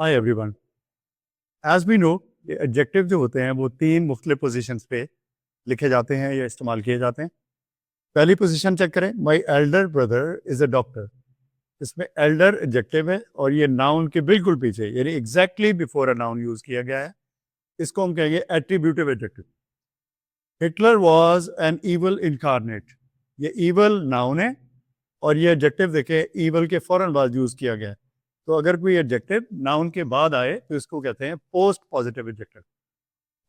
Hi everyone. As we know, adjective जो होते हैं वो तीन मुख्तलिफ पोजीशंस पे लिखे जाते हैं या इस्तेमाल किए जाते हैं। पहली पोजीशन चेक करें, my elder brother is a doctor. इसमें एल्डर एडजेक्टिव है और ये नाउन के बिल्कुल पीछे यानी exactly before a noun use किया गया है। इसको हम कहेंगे attributive adjective. Hitler was an evil incarnate. ये ईवल नाउन है और ये एडजेक्टिव देखें ईवल के फौरन बाद यूज़ किया गया है। तो अगर कोई एडजेक्टिव नाउन के बाद आए तो इसको कहते हैं पोस्ट पॉजिटिव एडजेक्टिव।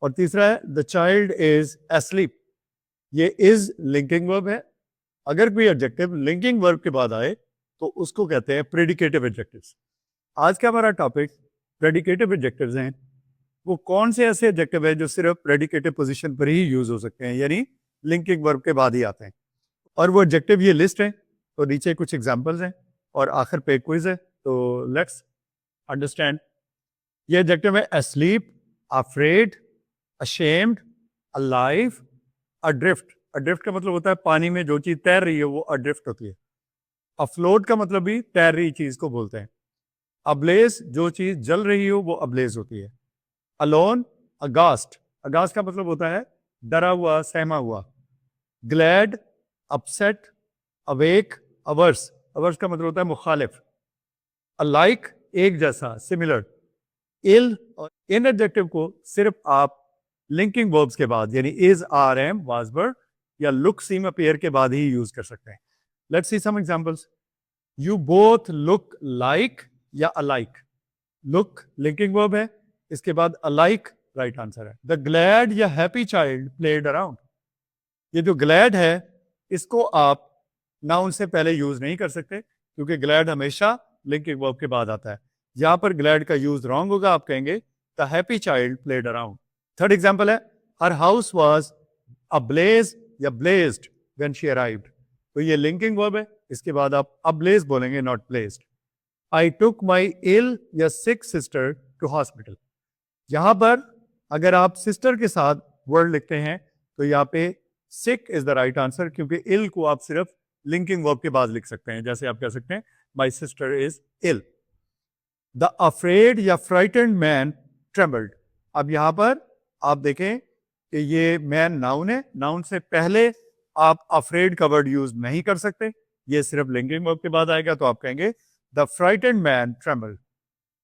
और तीसरा है द चाइल्ड इज एस्लीप। ये इज लिंकिंग वर्ब है। अगर कोई एडजेक्टिव लिंकिंग वर्ब के बाद आए तो उसको कहते हैं प्रेडिकेटिव एडजेक्टिव्स। आज का हमारा टॉपिक प्रेडिकेटिव एडजेक्टिव्स हैं। वो कौन से ऐसे एडजेक्टिव है जो सिर्फ प्रेडिकेटिव पोजीशन पर ही यूज हो सकते हैं, यानी लिंकिंग वर्ब के बाद ही आते हैं। और वो एडजेक्टिव ये लिस्ट है, तो नीचे कुछ एग्जांपल्स हैं और आखिर पे क्विज है। तो लेट्स अंडरस्टैंड। ये एडजेक्टिव है asleep, afraid, ashamed, alive, adrift। adrift का मतलब होता है पानी में जो चीज तैर रही है वो adrift होती है। afloat का मतलब भी तैर रही चीज को बोलते हैं। ablaze जो चीज जल रही हो वो ablaze होती है। alone, aghast, aghast का मतलब होता है डरा हुआ, सहमा हुआ। glad, upset, awake, averse, averse का मतलब होता है मुखालिफ। alike एक जैसा, सिमिलर। इल और इन एडजेक्टिव को सिर्फ आप लिंकिंग वर्ब्स के बाद यानी इज, आर, एम, वाज, वर या लुक, सीम, अपीयर के बाद ही यूज कर सकते हैं। Let's see some examples. You both look like या अलाइक। लुक लिंकिंग वर्ब है, इसके बाद अलाइक राइट आंसर है। द ग्लैड या हैप्पी चाइल्ड प्लेड अराउंड। ये जो ग्लैड है इसको आप नाउन से पहले यूज नहीं कर सकते क्योंकि ग्लैड हमेशा लिंकिंग वर्ब के बाद आता है। यहां पर ग्लैड का यूज रॉन्ग होगा, आप कहेंगे the happy child played around. Third example है हर हाउस वाज अब्लेज या ब्लेज्ड व्हेन शी अराइव्ड। तो ये लिंकिंग वर्ब है, इसके बाद आप अब्लेज बोलेंगे, नॉट ब्लेज्ड। आई टुक माई इल या सिक सिस्टर टू हॉस्पिटल। यहां पर अगर आप सिस्टर के साथ वर्ड लिखते हैं तो यहाँ पे सिक इज द राइट आंसर, क्योंकि इल को आप सिर्फ लिंकिंग वर्ब के बाद लिख सकते हैं। जैसे आप कह सकते हैं my sister is ill. The afraid या फ्राइटेंड मैन ट्रेम्बल्ड। अब यहां पर आप देखें कि ये मैन नाउन है, नाउन से पहले आप अफ्रेड का वर्ड यूज नहीं कर सकते, ये सिर्फ लिंकिंग वर्ब के बाद आएगा। तो आप कहेंगे the frightened man trembled.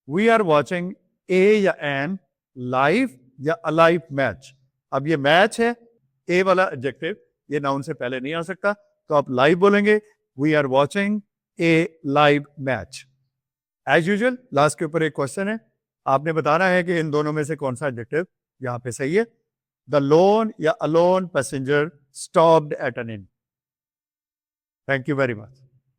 We are watching a या एन लाइव या अलाइव मैच। अब ये मैच है, ए वाला एडजेक्टिव ये नाउन से पहले नहीं आ सकता, तो आप लाइव बोलेंगे। We are watching a live match. As usual last के ऊपर एक क्वेश्चन है, आपने बताना है कि इन दोनों में से कौन सा एडजेक्टिव यहां पे सही है। द लोन या alone passenger stopped at an inn. Thank you very much.